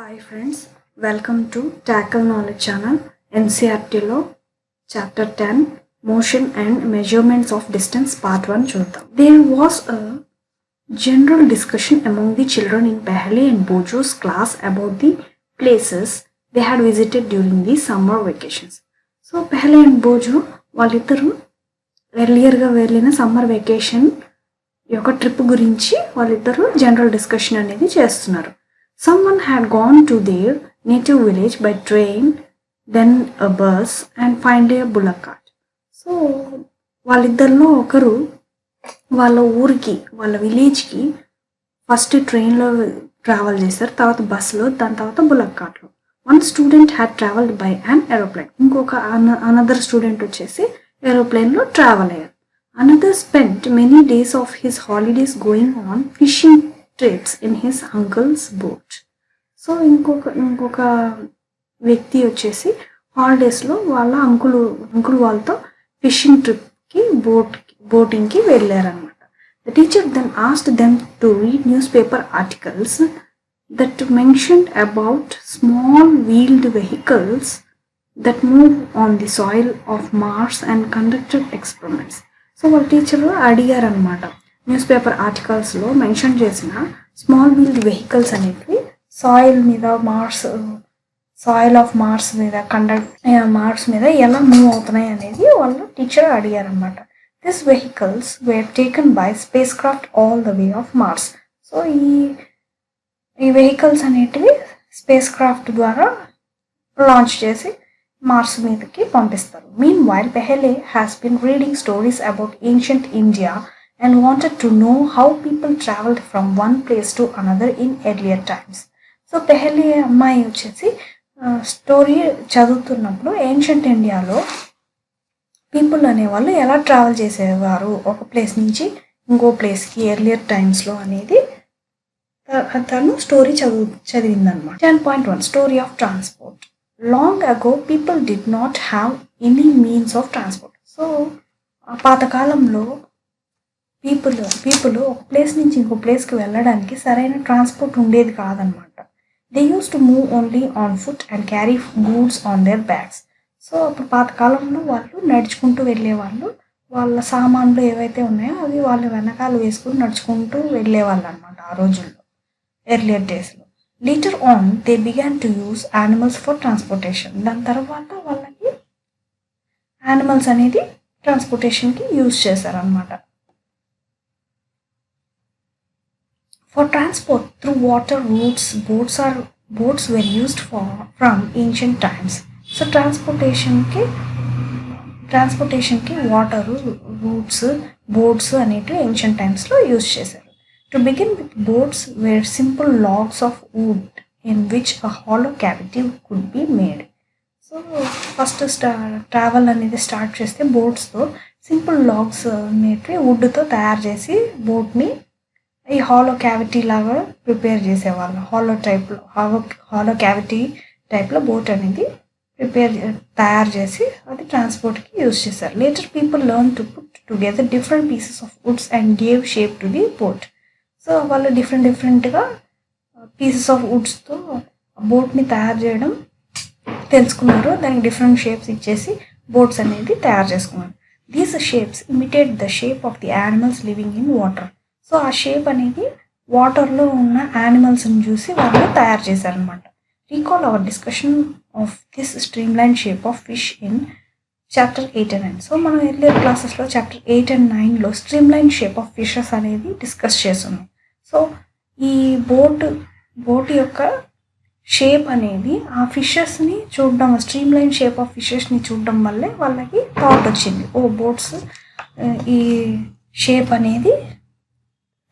Hi friends, welcome to Tackle Knowledge channel. NCERT chapter 10 Motion and Measurements of Distance part 1 చూద్దాం. There was a general discussion among the children in Pehle and Bojo's class about the places they had visited during the summer vacations. So Pehle and Bojo వాళ్ళిద్దరూ ఎర్లియర్గా వెళ్ళిన summer vacation యొక్క trip గురించి వాళ్ళిద్దరూ general discussion అనేది చేస్తున్నారు. Someone had gone to their native village by train, then a bus, and finally a bullock cart. So వాళ్ళిద్దరిలో ఒకరు వాళ్ళ ఊరికి వాళ్ళ విలేజ్కి ఫస్ట్ ట్రైన్లో ట్రావెల్ చేశారు, తర్వాత బస్సులో, దాని తర్వాత బుల్లక్ కార్ట్లో. One student had travelled by an aeroplane, ఇంకొక అనదర్ స్టూడెంట్ వచ్చేసి ఏరోప్లేన్లో ట్రావెల్ అయ్యారు. Another spent many days of his holidays going on fishing trips in his uncle's boat. So ఇంకొక వ్యక్తి వచ్చేసి హాలిడేస్లో వాళ్ళ అంకుల్ వాళ్ళతో ఫిషింగ్ ట్రిప్కి బోటింగ్కి వెళ్ళారనమాట. The teacher then asked them to read newspaper articles that mentioned about small wheeled vehicles that move on the soil of marks and conducted experiments. So వాళ్ళ టీచర్ అడిగారనమాట, న్యూస్ పేపర్ ఆర్టికల్స్లో mention చేసిన small wheeled vehicles అనేవి soil of Mars మీద Mars మీద ఎలా move అవుతున్నాయి అనేది వాళ్ళ టీచర్ అడిగారనమాట. This vehicles were taken by space craft all the way of Mars. So ఈ వెహికల్స్ అనేటివి స్పేస్ క్రాఫ్ట్ ద్వారా లాంచ్ చేసి మార్స్ మీదకి పంపిస్తారు. Meanwhile Paheli has been reading stories about ancient India and wanted to know how people traveled from one place to another in earlier times. So Paheli అమ్మాయి వచ్చేసి story చదువుతున్నప్పుడు ancient ఇండియాలో people అనేవాళ్ళు ఎలా ట్రావెల్ చేసేవారు ఒక ప్లేస్ నుంచి ఇంకో ప్లేస్కి ఎర్లియర్ టైమ్స్లో అనేది తను స్టోరీ చదివిందనమాట. 10.1 story of transport. Long ago people did not have any means of transport. So పాతకాలంలో పీపుల్ ఒక ప్లేస్ నుంచి ఇంకో ప్లేస్కి వెళ్ళడానికి సరైన ట్రాన్స్పోర్ట్ ఉండేది కాదనమాట. They use to move only on foot and carry goods on their bags. So అప్పుడు పాతకాలంలో వాళ్ళు నడుచుకుంటూ వెళ్ళేవాళ్ళు, వాళ్ళ సామాన్లు ఏవైతే ఉన్నాయో అవి వాళ్ళ వెనకాల వేసుకుని నడుచుకుంటూ వెళ్ళేవాళ్ళు అనమాట ఆ రోజుల్లో, ఎర్లియర్ డేస్లో. Later on they began to use animals for transportation. దాని తర్వాత వాళ్ళకి యానిమల్స్ అనేది ట్రాన్స్పోర్టేషన్కి యూజ్ చేశారనమాట. For transport through water routes, boats were used from ancient times. So transportation ki water routes, boats అనేటివి ancient times లో use చేశారు. To begin with, boats were simple logs of wood in which a hollow cavity could be made. So first travel అనేది start చేస్తే బోట్స్తో simple logs అనేటివి వుడ్తో తయారు చేసి బోట్ని ఈ hollow cavity లాగా ప్రిపేర్ చేసేవాళ్ళు. హాలో క్యావిటీ టైప్లో బోట్ అనేది తయారు చేసి అది ట్రాన్స్పోర్ట్కి యూజ్ చేశారు. Later people learn to put together different pieces of Woods and gave shape to the boat. So వాళ్ళు డిఫరెంట్గా పీసెస్ ఆఫ్ వుడ్స్తో బోట్ని తయారు చేయడం తెలుసుకున్నారు, దానికి డిఫరెంట్ షేప్స్ ఇచ్చేసి బోట్స్ అనేది తయారు చేసుకున్నారు. These shapes imitate the shape of the animals living in water. So ఆ షేప్ అనేది వాటర్లో ఉన్న యానిమల్స్ని చూసి వాళ్ళు తయారు చేశారనమాట. Recall our discussion of this streamline shape of fish in chapter 8 and 9. So మనం ఎర్లియర్ క్లాసెస్లో చాప్టర్ 8 and 9లో స్ట్రీమ్లైన్ షేప్ ఆఫ్ ఫిషెస్ అనేది డిస్కస్ చేస్తున్నాం. సో ఈ బోట్ యొక్క షేప్ అనేది ఆ ఫిషెస్ని చూడడం, స్ట్రీమ్లైన్ షేప్ ఆఫ్ ఫిషెస్ని చూడడం వల్లే వాళ్ళకి థాట్ వచ్చింది, బోట్స్ ఈ షేప్ అనేది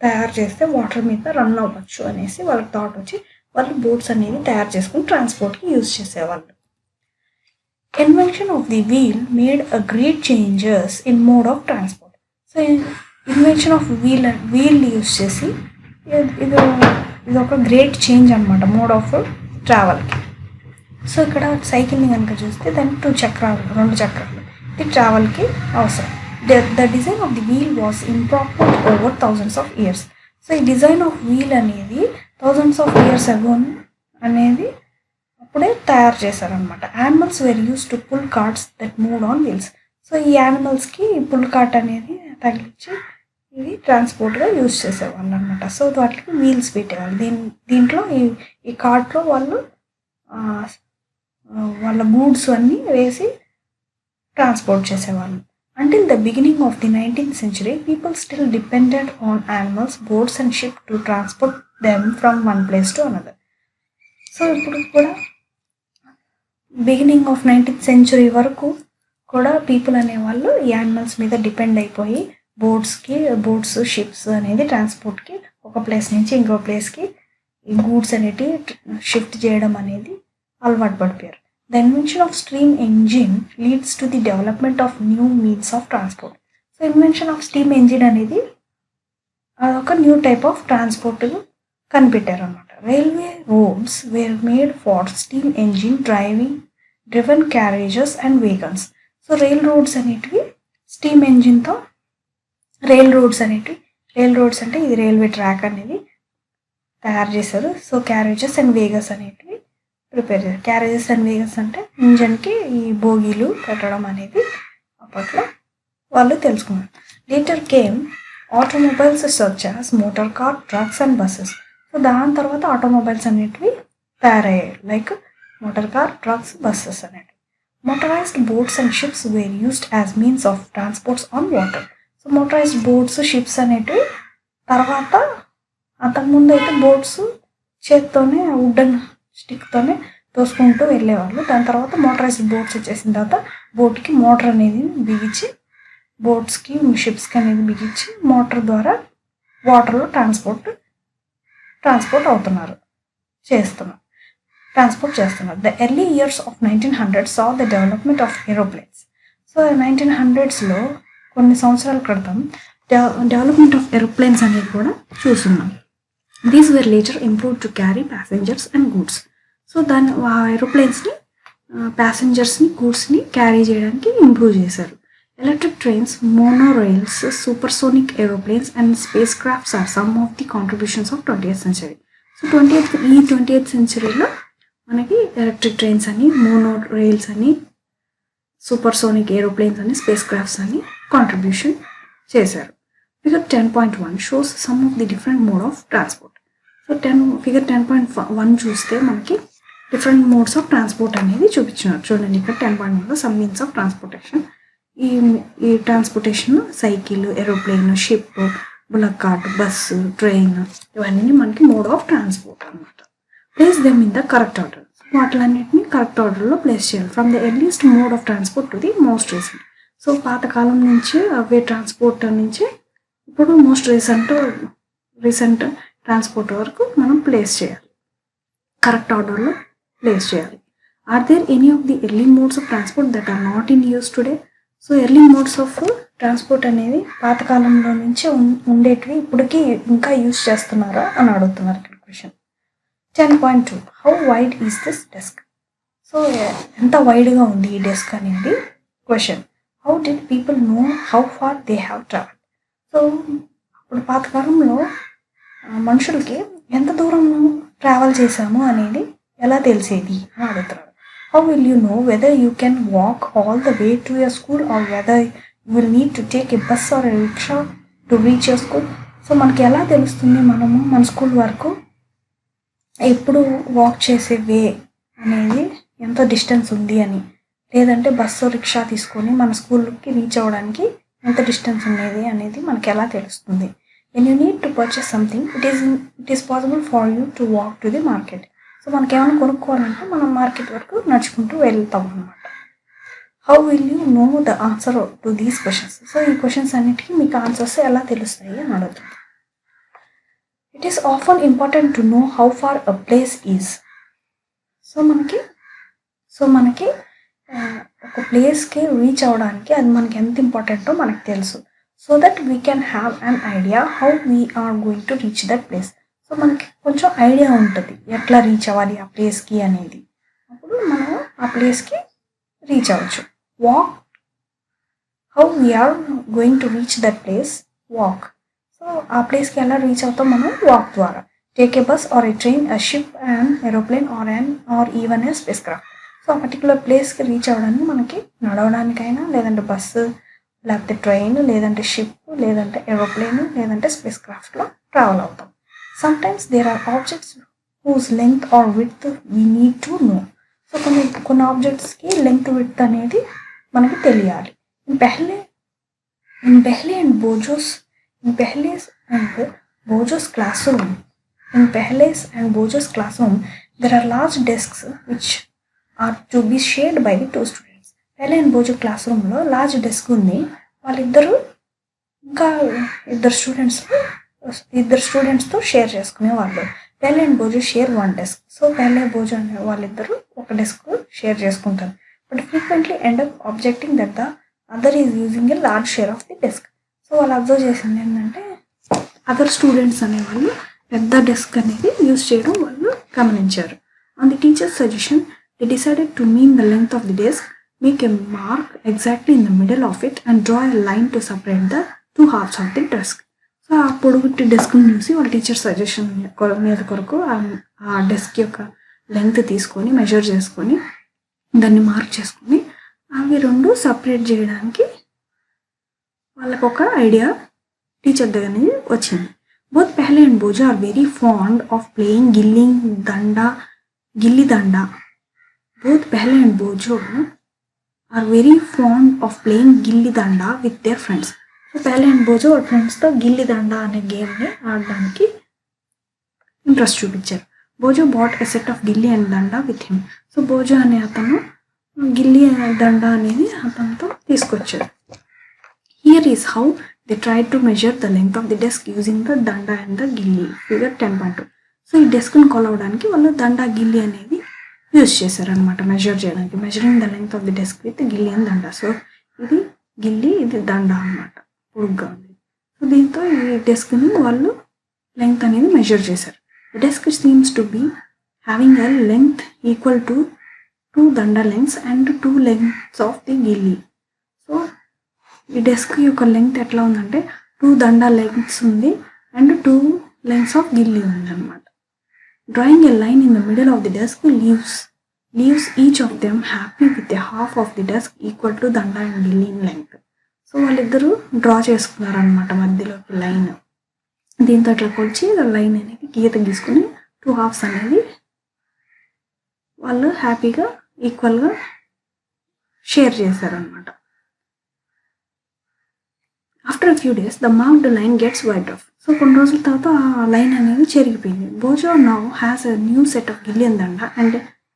తయారు చేస్తే వాటర్ మీద రన్ అవ్వచ్చు అనేసి వాళ్ళకి థాట్ వచ్చి వాళ్ళు బోట్స్ అనేది తయారు చేసుకుని ట్రాన్స్పోర్ట్కి యూజ్ చేసేవాళ్ళు. Invention of the wheel made a great changes in mode of transport. So invention of wheel use చేసి ఇది ఒక గ్రేట్ చేంజ్ అనమాట మోడ్ ఆఫ్ ట్రావెల్కి. సో ఇక్కడ సైకిల్ని కనుక చూస్తే దానికి 2 చక్రాలు ఇది ట్రావెల్కి అవసరం. The design of the wheel was improper over thousands of years. So ఈ డిజైన్ ఆఫ్ వీల్ అనేది thousands of years ago అనేది అప్పుడే తయారు చేశారనమాట. Animals were use to pull carts that move on wheels. So ఈ యానిమల్స్కి పుల్ కార్ట్ అనేది తగిలించి ఇవి ట్రాన్స్పోర్ట్గా యూజ్ చేసేవాళ్ళు అనమాట. సో వాటికి వీల్స్ పెట్టేవాళ్ళు. దీంట్లో ఈ కార్ట్లో వాళ్ళు వాళ్ళ గూడ్స్ అన్నీ వేసి ట్రాన్స్పోర్ట్ చేసేవాళ్ళు. Until the beginning of the 19th century, people still depended on animals, boats and ships to transport them from one place to another. So ఇప్పుడు కూడా బిగినింగ్ ఆఫ్ 19th century వరకు కూడా పీపుల్ అనేవాళ్ళు ఈ animals మీద depend అయిపోయి boats ships అనేది ట్రాన్స్పోర్ట్కి ఒక ప్లేస్ నుంచి ఇంకో ప్లేస్కి ఈ గూడ్స్ అనేటివి షిఫ్ట్ చేయడం అనేది అలవాటు పడిపోయారు. The invention of steam engine leads to the development of new means of transport. So invention of steam engine అనేది అదొక న్యూ టైప్ ఆఫ్ ట్రాన్స్పోర్ట్ కనిపెట్టారు అనమాట. Railway roads were made for steam engine driven carriages and vehicles. So rail roads అనేటివి steam ఎంజిన్తో rail roads అంటే ఇది railway track అనేది తయారు చేశారు. సో క్యారేజెస్ అండ్ వెహికల్స్ అనేటివి ప్రిపేర్ చేశారు. క్యారేజెస్ అండ్ వెహికల్స్ అంటే ఇంజన్కి ఈ బోగీలు పెట్టడం అనేది అప్పట్లో వాళ్ళు తెలుసుకున్నారు. Later came automobiles such as motor car, trucks and buses. So దాని తర్వాత ఆటోమొబైల్స్ అనేటివి తయారయ్యాయి, like motor car, trucks, buses అనేటివి. Motorized boats and ships were used as means of transports on water. So motorized boats, ships అనేటివి తర్వాత, అంతకుముందు అయితే boats చేత్తోనే వుడెన్ స్టిక్తోనే తోసుకుంటూ వెళ్ళేవాళ్ళు. దాని తర్వాత మోటరైజ్డ్ బోట్స్ వచ్చేసిన తర్వాత బోట్కి మోటార్ అనేది బిగించి, బోట్స్కి షిప్స్కి అనేది బిగించి మోటార్ ద్వారా వాటర్లో ట్రాన్స్పోర్ట్ చేస్తున్నారు. The early years of 1900 saw the development of aeroplanes. So 1900sలో కొన్ని సంవత్సరాల క్రితం డెవలప్మెంట్ ఆఫ్ ఏరోప్లేన్స్ అనేది కూడా చూస్తున్నాం. These were later improved to carry passengers and goods. So ఆ ఏరోప్లేన్స్ని ప్యాసింజర్స్ని, గూడ్స్ని క్యారీ చేయడానికి ఇంప్రూవ్ చేశారు. Electric trains, monorails, supersonic aeroplanes and space crafts are some of the contributions of 20th century. So 20th centuryలో మనకి ఎలక్ట్రిక్ ట్రైన్స్ అని, monorails అని, సూపర్సోనిక్ ఏరోప్లేన్స్ అని, స్పేస్ క్రాఫ్ట్స్ అని కాంట్రిబ్యూషన్ చేశారు. Figure 10.1 shows some of the different mode of transport. So figure 10.1 చూస్తే మనకి different modes of transport అనేది చూపించినారు. చూడండి ఇక్కడ 10.1లో సమ్ మీన్స్ ఆఫ్ ట్రాన్స్పోర్టేషన్. ఈ transportation cycle, aeroplane, ship, bullock cart, bus, train, ఇవన్నీ మనకి మోడ్ ఆఫ్ ట్రాన్స్పోర్ట్ అనమాట. Place them in the correct order. వాటిలన్నింటినీ కరెక్ట్ ఆర్డర్లో ప్లేస్ చేయాలి. From the earliest mode of transport to the most recent. So పాతకాలం నుంచి అవే transport నుంచి ఇప్పుడు మోస్ట్ రీసెంట్ ట్రాన్స్పోర్ట్ వరకు మనం ప్లేస్ చేయాలి, కరెక్ట్ ఆర్డర్లో ప్లేస్ చేయాలి. Are there any of the early modes of transport that are not in use today. So early modes of transport అనేది పాతకాలంలో నుంచి ఉండేటివి ఇప్పటికీ ఇంకా యూస్ చేస్తున్నారా అని అడుగుతున్నారు ఇక్కడ question. 10.2 how wide is this desk. So ఎంత వైడ్గా ఉంది ఈ డెస్క్ అనేది question. How did people know how far they have travel. So అప్పుడు పాతకాలంలో మనుషులకి ఎంత దూరం ట్రావెల్ చేశాము అనేది ఎలా తెలిసేది అని అడుగుతున్నారు. How will you know whether you can walk all the way to your school or whether you will need to take a bus or a rickshaw to reach your school. So మనకి ఎలా తెలుస్తుంది మనము మన school వరకు ఎప్పుడు walk చేసే వే అనేది ఎంత డిస్టెన్స్ ఉంది అని, లేదంటే బస్సు రిక్షా తీసుకొని మన స్కూల్కి రీచ్ అవ్వడానికి ఎంత డిస్టెన్స్ ఉండేది అనేది మనకి ఎలా తెలుస్తుంది. When you need to purchase something it is possible for you to walk to the market. So మనకి ఏమైనా కొనుక్కోవాలంటే మనం మార్కెట్ వరకు నడుచుకుంటూ వెళ్తాం అనమాట. How will you know the answer to these questions. So ఈ క్వశ్చన్స్ అన్నిటికీ మీకు ఆన్సర్స్ ఎలా తెలుస్తాయి అని అడుగుతుంది. It is often important to know how far a place is. So మనకి ఒక ప్లేస్కి రీచ్ అవ్వడానికి అది మనకి ఎంత ఇంపార్టెంటో మనకు తెలుసు. So that we can have an idea how we are going to reach that place. So మనకి కొంచెం ఐడియా ఉంటుంది ఎట్లా రీచ్ అవ్వాలి ఆ ప్లేస్కి అనేది. అప్పుడు మనం ఆ ప్లేస్కి రీచ్ అవ్వచ్చు. Walk, how we are going to reach that place, walk. So ఆ ప్లేస్కి ఎలా రీచ్ అవుతాం మనం వాక్ ద్వారా. take a bus or a train, a ship, an aeroplane or even a spacecraft. So ఆ పర్టికులర్ ప్లేస్కి రీచ్ అవ్వడానికి మనకి నడవడానికైనా, లేదంటే బస్సు, లేకపోతే ట్రైన్, లేదంటే షిప్, లేదంటే ఏరోప్లేన్, లేదంటే స్పేస్ క్రాఫ్ట్లో ట్రావెల్ అవుతాం. Sometimes there are objects whose length or width we need to know. So కొన్ని ఆబ్జెక్ట్స్కి లెంగ్త్ విడ్త్ అనేది మనకి తెలియాలి. In Behle and Bojo's classroom, there are large desks which are to be shared by the two students. Behle and Bojo classroom లో large desk ఉంది. వాళ్ళిద్దరూ ఇంకా ఇద్దరు స్టూడెంట్స్తో షేర్ చేసుకునే వాళ్ళు. Behle and Bojo share one desk. So Behle Bojo అనే వాళ్ళిద్దరూ ఒక డెస్క్ షేర్ చేసుకుంటారు. But frequently end up ఆబ్జెక్టింగ్ that the other is using a large share of the desk. So వాళ్ళు అబ్జర్వ్ చేసింది ఏంటంటే అదర్ స్టూడెంట్స్ అనేవాళ్ళు పెద్ద డెస్క్ అనేది యూజ్ చేయడం వాళ్ళు గమనించారు. On the teachers suggestion they decided to mean the length of the desk, make a mark exactly in the middle of it and draw a line to separate the two హాఫ్స్ of the desk. So ఆ పొడుగుట్టి డెస్క్ని చూసి వాళ్ళ teacher suggestion మీద కొరకు ఆ desk యొక్క length తీసుకొని measure చేసుకొని దాన్ని మార్క్ చేసుకొని అవి రెండు సపరేట్ చేయడానికి వాళ్ళకు ఒక ఐడియా టీచర్ దగ్గర నుంచి వచ్చింది. Both Behle and Bojo are very fond of playing గిల్లి దండా. Both Behle and Bojo are very fond of playing గిల్లి దండా with their friends. So Behle and Bojo వాళ్ళ ఫ్రెండ్స్తో గిల్లి దండా అనే గేమ్ని ఆడడానికి ఇంట్రెస్ట్ చూపించారు. Bojo bought a set of గిల్లి and danda with him. So Bojo అనే అతను గిల్లి దండా అనేది అతనితో తీసుకొచ్చారు. Here is how they tried to measure the length of the desk using the danda and the gilli. Figure 10.2. So ఈ డెస్క్ని కొలవడానికి వాళ్ళు దండా గిల్లి అనేది యూజ్ చేశారనమాట మెజర్ చేయడానికి. Measuring the length of the desk with గిల్లి అండ్ దండా. సో ఇది గిల్లి, ఇది దండా అనమాట, పొడుగ్గా ఉంది. సో దీంతో ఈ డెస్క్ని వాళ్ళు లెంగ్త్ అనేది మెజర్ చేశారు. The desk seems to be having a length equal to 2 danda lengths and 2 lengths of the gilli. So ఈ డెస్క్ యొక్క లెంగ్త్ ఎట్లా ఉందంటే 2 దండా లెంగ్త్స్ ఉంది అండ్ 2 లెంగ్త్స్ ఆఫ్ గిల్లి ఉంది అనమాట. Drawing a line in the middle of the desk leaves each of them happy with a half of the desk equal to danda and gilli in length. So వాళ్ళిద్దరూ draw చేసుకున్నారు అనమాట మధ్యలోకి line. దీంతో అట్లా కొలిచి line అనేది గీత గీసుకుని 2 హాఫ్స్ అనేది వాళ్ళు హ్యాపీగా ఈక్వల్గా షేర్ చేశారనమాట. After few days the marked line gets white of. So కొన్ని రోజుల తర్వాత ఆ లైన్ అనేది చెరిగిపోయింది. Bojo now has a new set of గిల్లి and danda and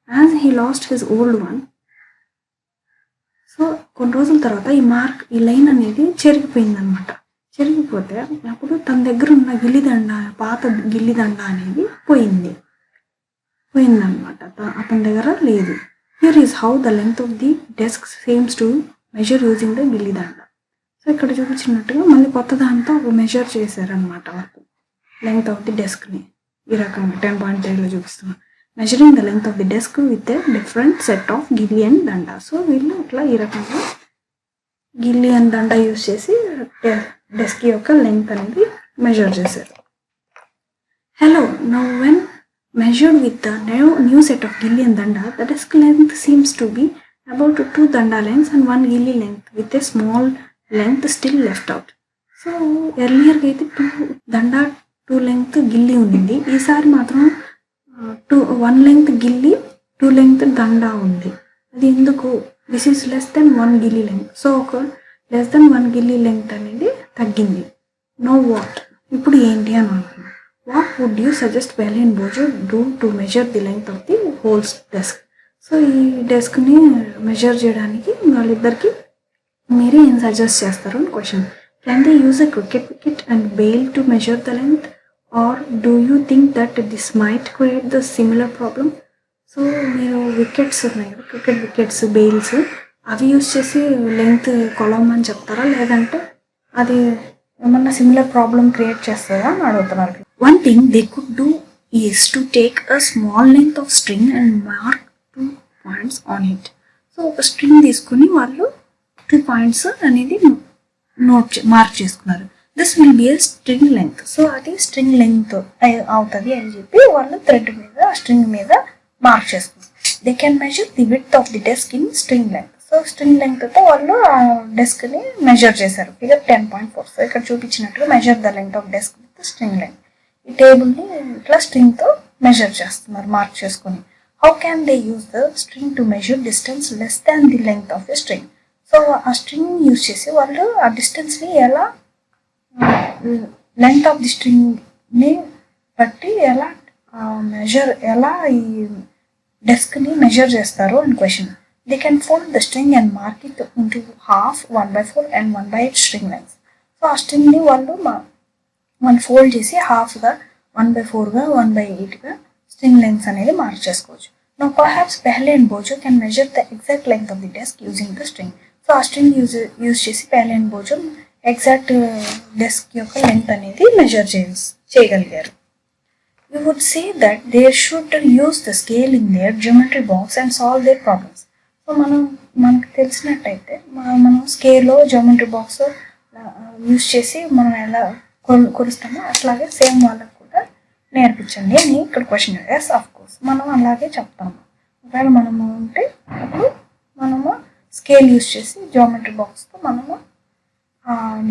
as he lost his old one. So కొన్ని రోజుల తర్వాత ఈ లైన్ అనేది చెరిగిపోయింది అనమాట. చెరిగిపోతే అప్పుడు తన దగ్గర ఉన్న పాత గిల్లి దండా అనేది పోయిందనమాట, అతని దగ్గర లేదు. Here is how the length of the desk seems to measure using the గిల్లి దండా. సో ఇక్కడ చూపించినట్టుగా మళ్ళీ కొత్త దాంతో మెజర్ చేశారనమాట వాళ్ళు లెంగ్త్ ఆఫ్ ది డెస్క్ని. ఈ రకంగా 10.3లో చూపిస్తున్నాం. Measuring the length of the desk with a different set of గిల్లి అండ్ దండా. సో వీళ్ళు ఇట్లా ఈ రకంగా గిల్లి అండ్ దండా యూజ్ చేసి డెస్క్ యొక్క లెంగ్త్ అనేది మెజర్ చేశారు. Hello, now when measured with the new set of గిల్లి and danda, the desk length seems to be about 2 danda lengths and 1 గిల్లి length with a small length still left out. So ఎర్లియర్గా అయితే 2 దండా 2 length గిల్లి ఉంది. ఈసారి మాత్రం 1 length గిల్లి 2 length దండా ఉంది. అది ఎందుకు? దిస్ ఈజ్ లెస్ దెన్ 1 గిల్లి లెంగ్త్. సో ఒక లెస్ దెన్ 1 గిల్లి లెంగ్త్ అనేది తగ్గింది. నో వాట్, ఇప్పుడు ఏంటి అని అనుకున్నాను. What would you suggest Behle and Bojo do to measure the length of the whole desk? So ఈ డెస్క్ని మెజర్ చేయడానికి వాళ్ళిద్దరికి మీరే ఏం సజెస్ట్ చేస్తారు అని question. Can they use a cricket wicket and bail to measure the length or do you think that this might create the similar problem? So మీరు wickets ఉన్నాయి కదా, క్రికెట్ వికెట్స్, బెయిల్స్, అవి యూజ్ చేసి length కొలవమని చెప్తారా, లేదంటే అది ఏమన్నా similar problem create చేస్తారా అని అడుగుతున్నారు. One thing they could do is to take a small length of string and mark 2 points on it. So ఒక స్ట్రింగ్ తీసుకుని వాళ్ళు 2 పాయింట్స్ అనేది మార్క్ చేసుకున్నారు. This will be a string length. So అది string length అవుతుంది అని చెప్పి వాళ్ళు థ్రెడ్ మీద స్ట్రింగ్ మీద మార్క్ చేసుకుంటారు. They can measure the width of the desk in string length. So string లెంగ్త్తో వాళ్ళు ఆ డెస్క్ని మెజర్ చేశారు. ఫిగర్ 10.4. సో ఇక్కడ చూపించినట్టుగా measure the length of desk with string length. ఈ టేబుల్ని ఇట్లా స్ట్రింగ్తో మెజర్ చేస్తున్నారు మార్క్ చేసుకొని. How can they use the string to measure distance less than the length of a string. So ఆ స్ట్రింగ్ యూజ్ చేసి వాళ్ళు ఆ డిస్టెన్స్ని ఎలా లెంగ్త్ ఆఫ్ ది స్ట్రింగ్ని బట్టి ఎలా ఎలా ఈ డెస్క్ని మెజర్ చేస్తారు అని question. They can fold the string and mark it into half 1/4 and 1/8 string length. So ఆ స్ట్రింగ్ని వాళ్ళు ఫోల్డ్ చేసి హాఫ్గా 1/4గా 1/8గా స్ట్రింగ్ లెంగ్త్ అనేది మార్క్ చేసుకోవచ్చు. No perhaps Paheli and Boojho can measure the exact length of the desk using the string. So ఆ స్ట్రింగ్ యూజ్ చేసి Paheli and Boojho exact desk యొక్క లెంగ్త్ అనేది మెజర్ చేయగలిగారు. We would say that they should use the scale in their geometry box and solve their problems. So మనకు తెలిసినట్టయితే మనం స్కేల్లో geometry box use చేసి మనం ఎలా కొలుస్తామో అట్లాగే సేమ్ వాళ్ళకు కూడా నేర్పించండి అని ఇక్కడ క్వశ్చన్. ఎస్ ఆఫ్ కోర్స్ మనం అలాగే చెప్తాము. ఒకవేళ మనము ఉంటే అప్పుడు మనము స్కేల్ యూజ్ చేసి జామెట్రీ బాక్స్తో మనము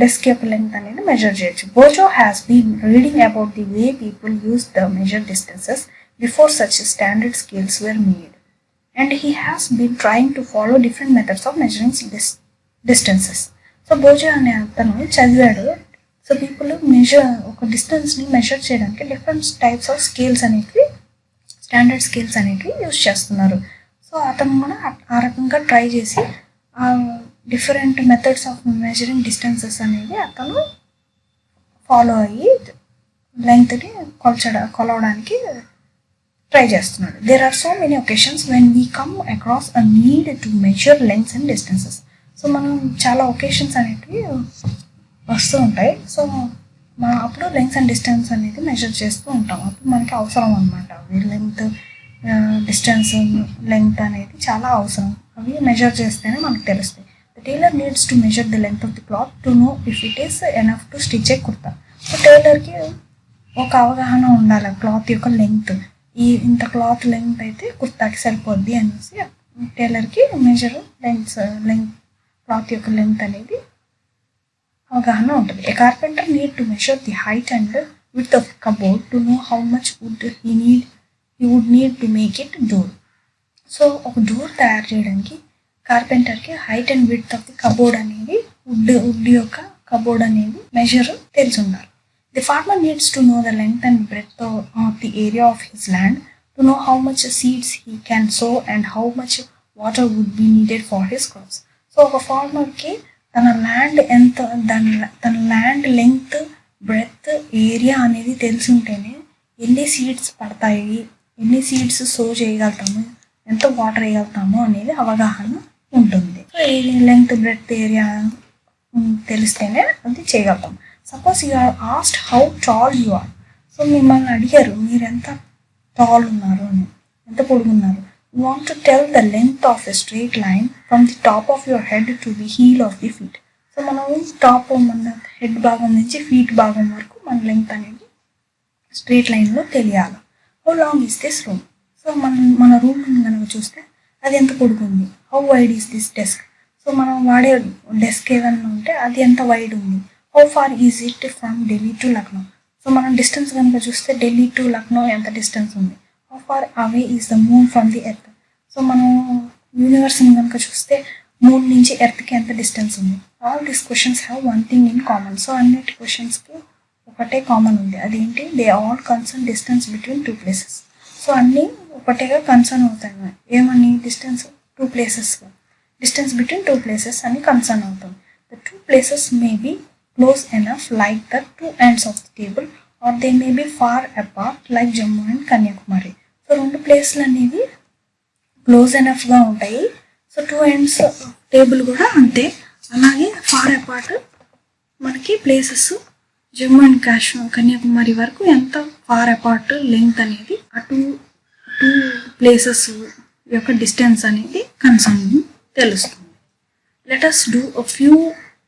డెస్క్ యొక్క లెంగ్త్ అనేది మెజర్ చేయొచ్చు. Boojho has been reading about the way people use the measure distances before such standard scales were made and he has been trying to follow different methods of measuring distances. So Boojho అనే అతను చదివాడు. So people ఒక డిస్టెన్స్ని measure చేయడానికి different types of scales అనేవి standard scales అనేవి use చేస్తున్నారు. So అతను కూడా ఆ రకంగా ట్రై చేసి different methods of measuring distances అనేది అతను ఫాలో అయ్యి లెంగ్త్ని కొలవడానికి ట్రై చేస్తున్నాడు. There are so many occasions when we come across a need to measure lengths and distances. So మనం చాలా ఒకేషన్స్ అనేటివి వస్తూ ఉంటాయి. సో అప్పుడు లెంగ్త్స్ అండ్ డిస్టెన్స్ అనేది మెజర్ చేస్తూ ఉంటాం. అప్పుడు మనకి అవసరం అనమాట. అవి లెంగ్త్ డిస్టెన్స్ లెంగ్త్ అనేది చాలా అవసరం. అవి మెజర్ చేస్తేనే మనకు తెలుస్తాయి. The tailor needs to measure the length of the cloth to know if it is enough to stitch a kurta. So టైలర్కి ఒక అవగాహన ఉండాలి క్లాత్ యొక్క లెంగ్త్. ఇంత క్లాత్ లెంగ్త్ అయితే కుర్తాకి సరిపోద్ది అనేసి టైలర్కి లెంగ్త్ క్లాత్ యొక్క లెంగ్త్ అనేది అవగాహన ఉంటుంది. A carpenter need to measure the height and width of cupboard to know how much wood he would need to make it door. So ఒక డోర్ తయారు చేయడానికి కార్పెంటర్కి height and width of the cupboard అనేది wood యొక్క cupboard అనేది measure తెలిసి ఉండాలి. The farmer needs to know the length and breadth of the area of his land to know how much seeds he can sow and how much water would be needed for his crops. So ఒక ఫార్మర్కి తన land length breadth area అనేది తెలిసి ఉంటేనే ఎన్ని seeds పడతాయి, ఎన్ని seeds so చేయగలుగుతాము, ఎంత వాటర్ వేయగలుగుతాము అనేది అవగాహన ఉంటుంది. సో ఈ లెంగ్త్ బ్రెడ్త్ ఏరియా తెలిస్తేనే అది చేయగలుగుతాం. Suppose you are asked how tall you are. So మిమ్మల్ని అడిగారు మీరు ఎంత టాల్ ఉన్నారు అని, ఎంత పొడుగున్నారు. You want to tell the length of a straight line from the top of your head to the heel of the feet. So మనం మన హెడ్ భాగం నుంచి ఫీట్ భాగం వరకు మన లెంగ్త్ అనేది స్ట్రైట్ లైన్లో తెలియాలి. How long is this room. So మన రూమ్ కనుక చూస్తే అది ఎంత పొడుగుంది. How wide is this desk. So మనం వాడే డెస్క్ ఏదన్నా ఉంటే అది ఎంత వైడ్ ఉంది. How far is it from Delhi to Lucknow. So మనం డిస్టెన్స్ కనుక చూస్తే ఢిల్లీ టు లక్నో ఎంత డిస్టెన్స్ ఉంది. How far away is the moon from the earth. So మనం యూనివర్స్ని కనుక చూస్తే మూన్ నుంచి ఎర్త్కి ఎంత డిస్టెన్స్ ఉంది. All these questions have one thing in common. So అన్నిటి క్వశ్చన్స్కి ఒకటే కామన్ ఉంది. అదేంటి? They all concern distance between two places. So అన్నీ ఒకటేగా కన్సర్న్ అవుతాయి. ఏమని? డిస్టెన్స్ బిట్వీన్ టూ ప్లేసెస్ అని కన్సర్న్ అవుతుంది. The two places may be close enough like the two ends of the table or they may be far apart like Jammu and Kanyakumari. So రెండు ప్లేస్లు అనేవి close ఎనఫ్గా ఉంటాయి. సో టూ ఎండ్స్ టేబుల్ కూడా అంతే. అలాగే far apart మనకి places Jammu and Kashmir Kanyakumari వరకు ఎంత ఫార్ అపార్ట్ లెంగ్త్ అనేది ఆ టూ ప్లేసెస్ యొక్క డిస్టెన్స్ అనేది కన్సర్న్ తెలుస్తుంది. Let us do a few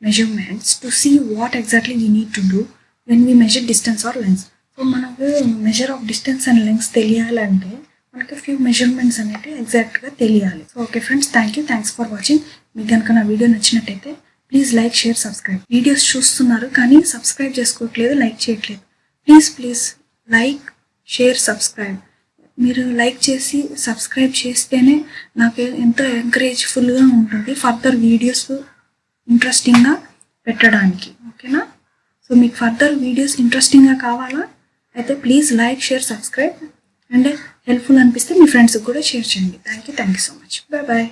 measurements to see what exactly we need to do when we measure distance or length. So మనకు measure of distance and length తెలియాలంటే మనకి few measurements అనేవి ఎగ్జాక్ట్గా తెలియాలి. So okay friends, thanks for watching. మీకు కనుక నా video నచ్చినట్టయితే please like, share, subscribe. Videos చూస్తున్నారు కానీ సబ్స్క్రైబ్ చేసుకోవట్లేదు, లైక్ చేయట్లేదు. Please like, share, subscribe. మీరు లైక్ చేసి సబ్స్క్రైబ్ చేస్తేనే నాకు ఎంతో ఎంకరేజ్ఫుల్గా ఉంటుంది ఫర్దర్ వీడియోస్ ఇంట్రెస్టింగ్గా పెట్టడానికి. ఓకేనా? సో మీకు ఫర్దర్ వీడియోస్ ఇంట్రెస్టింగ్గా కావాలా అయితే please like, share, subscribe. And helpful అనిపిస్తే మీ ఫ్రెండ్స్కి కూడా షేర్ చేయండి. Thank you so much. Bye.